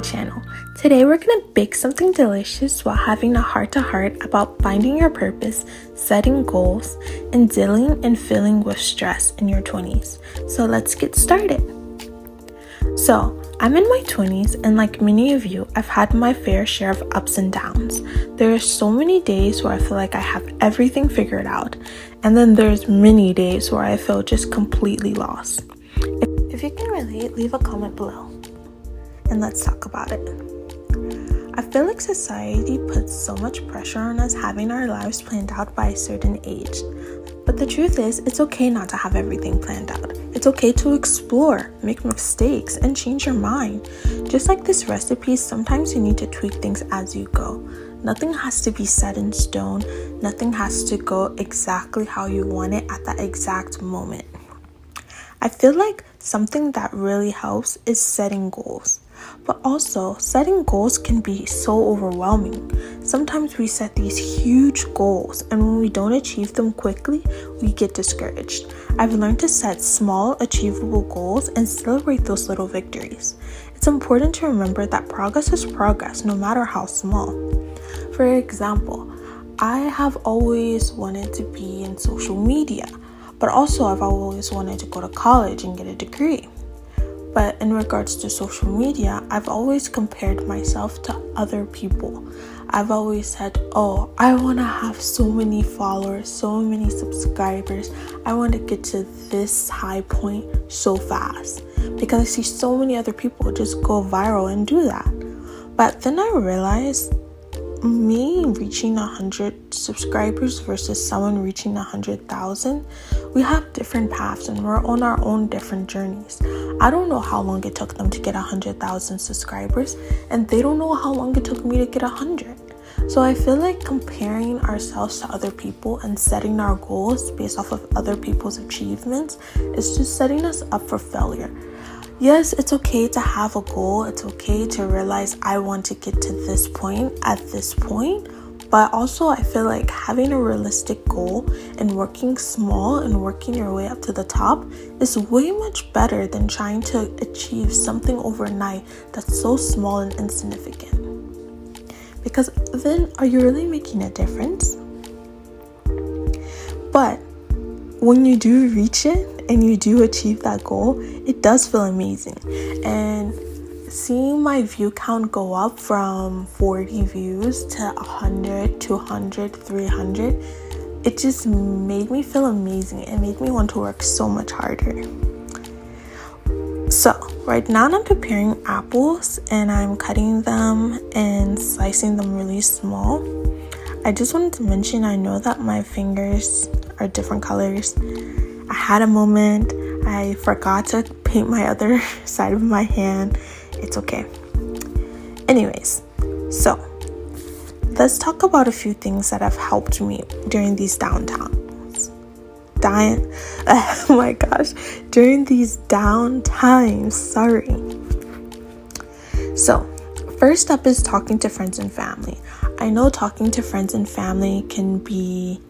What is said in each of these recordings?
my channel. Today we're gonna bake something delicious while having a heart-to-heart about finding your purpose, setting goals, and dealing and feeling with stress in your 20s. So let's get started. So I'm in my 20s, and like many of you, I've had my fair share of ups and downs. There are so many days where I feel like I have everything figured out, and then there's many days where I feel just completely lost. If you can relate, leave a comment below and let's talk about it. I feel like society puts so much pressure on us having our lives planned out by a certain age. But the truth is, it's okay not to have everything planned out. It's okay to explore, make mistakes, and change your mind. Just like this recipe, sometimes you need to tweak things as you go. Nothing has to be set in stone. Nothing has to go exactly how you want it at that exact moment. I feel like something that really helps is setting goals. But also, setting goals can be so overwhelming. Sometimes we set these huge goals, and when we don't achieve them quickly, we get discouraged. I've learned to set small, achievable goals and celebrate those little victories. It's important to remember that progress is progress, no matter how small. For example, I have always wanted to be in social media, but also I've always wanted to go to college and get a degree. But in regards to social media, I've always compared myself to other people. I've always said, oh, I want to have so many followers, so many subscribers. I want to get to this high point so fast because I see so many other people just go viral and do that. But then I realized me reaching 100 subscribers versus someone reaching 100,000, we have different paths and we're on our own different journeys. I don't know how long it took them to get 100,000 subscribers, and they don't know how long it took me to get 100. So I feel like comparing ourselves to other people and setting our goals based off of other people's achievements is just setting us up for failure. Yes, it's okay to have a goal. It's okay to realize I want to get to this point at this point. But also I feel like having a realistic goal and working small and working your way up to the top is way much better than trying to achieve something overnight that's so small and insignificant. Because then, are you really making a difference? But when you do reach it and you do achieve that goal, it does feel amazing. And seeing my view count go up from 40 views to 100, 200, 300, it just made me feel amazing. It made me want to work so much harder. So right now I'm preparing apples and I'm cutting them and slicing them really small. I just wanted to mention, I know that my fingers are different colors. I had a moment, I forgot to paint my other side of my hand. It's okay. Anyways, so let's talk about a few things that have helped me during these during these down times, So, first up is talking to friends and family. I know talking to friends and family can be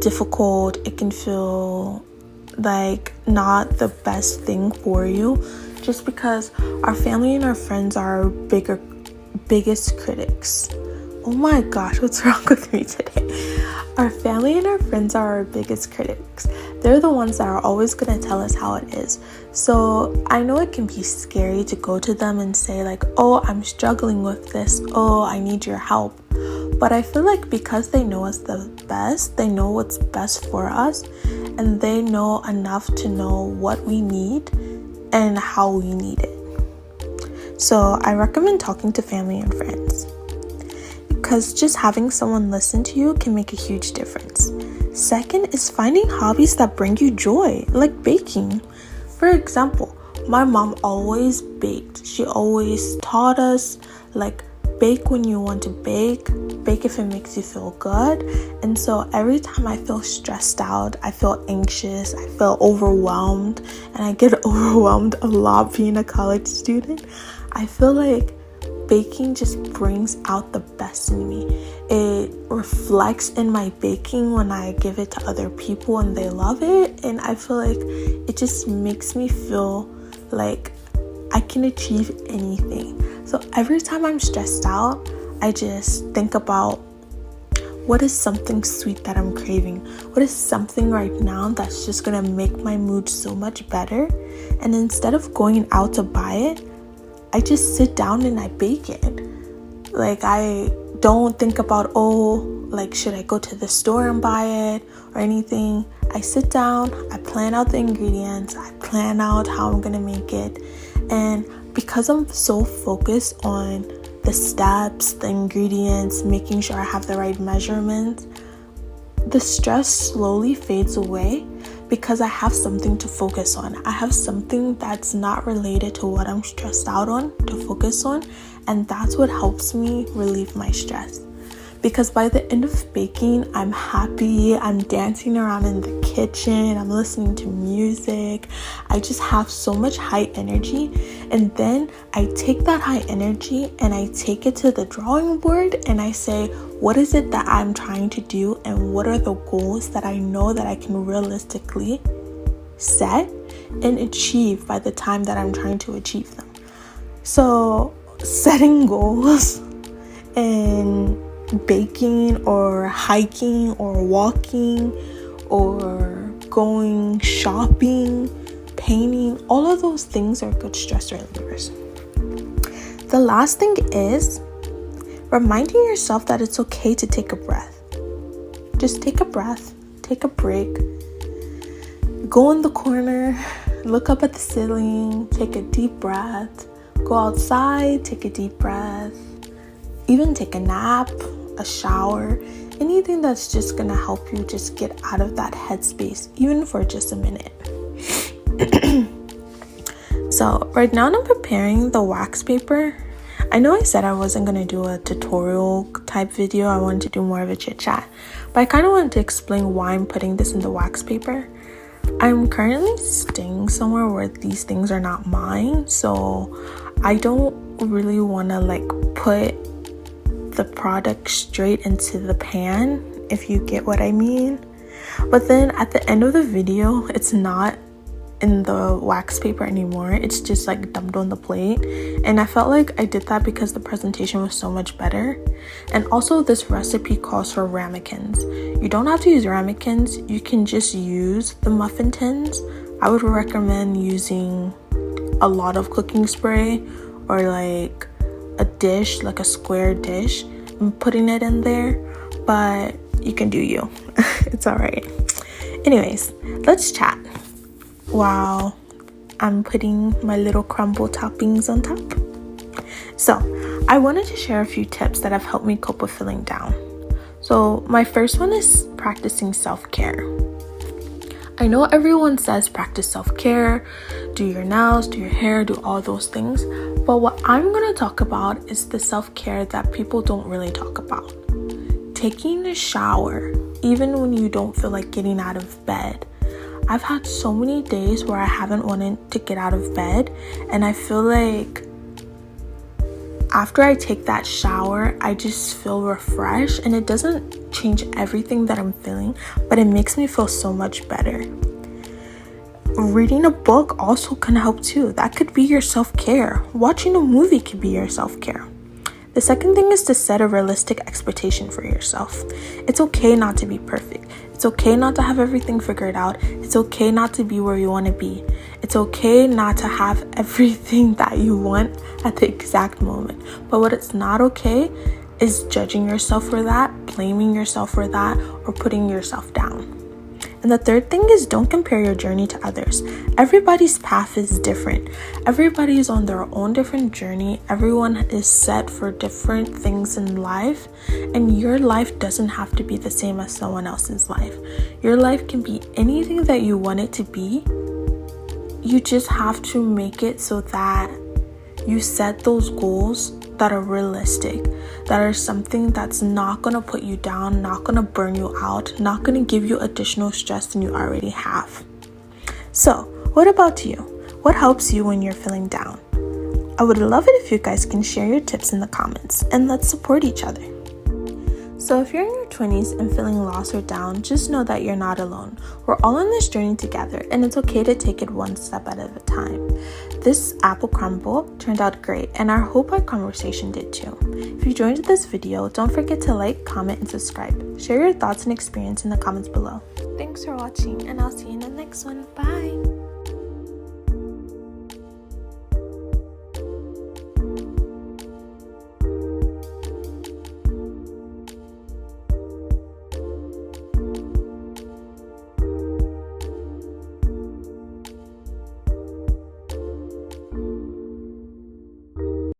difficult. It can feel like not the best thing for you, just because our family and our friends are our biggest critics. Oh my gosh, what's wrong with me today? Our family and our friends are our biggest critics. They're the ones that are always going to tell us how it is. So I know it can be scary to go to them and say like, oh, I'm struggling with this. Oh, I need your help. But I feel like because they know us the best, they know what's best for us, and they know enough to know what we need and how we need it. So I recommend talking to family and friends, because just having someone listen to you can make a huge difference. Second is finding hobbies that bring you joy, like baking. For example, my mom always baked. She always taught us like, bake when you want to bake if it makes you feel good. And so every time I feel stressed out, I feel anxious, I feel overwhelmed, and I get overwhelmed a lot being a college student, I feel like baking just brings out the best in me. It reflects in my baking when I give it to other people and they love it, and I feel like it just makes me feel like I can achieve anything. So every time I'm stressed out, I just think about what is something sweet that I'm craving? What is something right now that's just gonna make my mood so much better? And instead of going out to buy it, I just sit down and I bake it. Like, I don't think about, should I go to the store and buy it or anything? I sit down, I plan out the ingredients, I plan out how I'm gonna make it. And because I'm so focused on the steps, the ingredients, making sure I have the right measurements, the stress slowly fades away because I have something to focus on. I have something that's not related to what I'm stressed out on to focus on, and that's what helps me relieve my stress. Because by the end of baking, I'm happy, I'm dancing around in the kitchen, I'm listening to music, I just have so much high energy. And then I take that high energy and I take it to the drawing board and I say, what is it that I'm trying to do, and what are the goals that I know that I can realistically set and achieve by the time that I'm trying to achieve them. So setting goals and baking or hiking or walking or going shopping, painting, all of those things are good stress relievers. The last thing is reminding yourself that it's okay to take a breath. Just take a breath, take a break, go in the corner, look up at the ceiling, take a deep breath, go outside, take a deep breath, even take a nap, a shower, anything that's just gonna help you just get out of that headspace, even for just a minute. So right now I'm preparing the wax paper. I know I said I wasn't gonna do a tutorial type video. I wanted to do more of a chit chat, but I kind of wanted to explain why I'm putting this in the wax paper. I'm currently staying somewhere where these things are not mine, so I don't really want to put the product straight into the pan, if you get what I mean. But then at the end of the video, it's not in the wax paper anymore, it's just dumped on the plate. And I felt like I did that because the presentation was so much better. And also, this recipe calls for ramekins. You don't have to use ramekins, you can just use the muffin tins. I would recommend using a lot of cooking spray or a dish, a square dish, and putting it in there, but you can do you. It's all right. Anyways, let's chat while I'm putting my little crumble toppings on top. So I wanted to share a few tips that have helped me cope with feeling down. So my first one is practicing self-care. I know everyone says practice self-care, do your nails, do your hair, do all those things, but what I'm going to talk about is the self-care that people don't really talk about. Taking a shower, even when you don't feel like getting out of bed. I've had so many days where I haven't wanted to get out of bed, and I feel like after I take that shower, I just feel refreshed, and it doesn't change everything that I'm feeling, but it makes me feel so much better. Reading a book also can help too. That could be your self-care. Watching a movie could be your self-care. The second thing is to set a realistic expectation for yourself. It's okay not to be perfect. It's okay not to have everything figured out. It's okay not to be where you want to be. It's okay not to have everything that you want at the exact moment. But what it's not okay is judging yourself for that, blaming yourself for that, or putting yourself down. And the third thing is don't compare your journey to others. Everybody's path is different. Everybody is on their own different journey. Everyone is set for different things in life. And your life doesn't have to be the same as someone else's life. Your life can be anything that you want it to be. You just have to make it so that you set those goals that are realistic, that are something that's not going to put you down, not going to burn you out, not going to give you additional stress than you already have. So, what about you? What helps you when you're feeling down? I would love it if you guys can share your tips in the comments, and let's support each other. So if you're in your 20s and feeling lost or down, just know that you're not alone. We're all on this journey together, and it's okay to take it one step at a time. this apple crumble turned out great, and I hope our conversation did too. If you enjoyed this video, don't forget to like, comment, and subscribe. Share your thoughts and experience in the comments below. Thanks for watching, and I'll see you in the next one. Bye!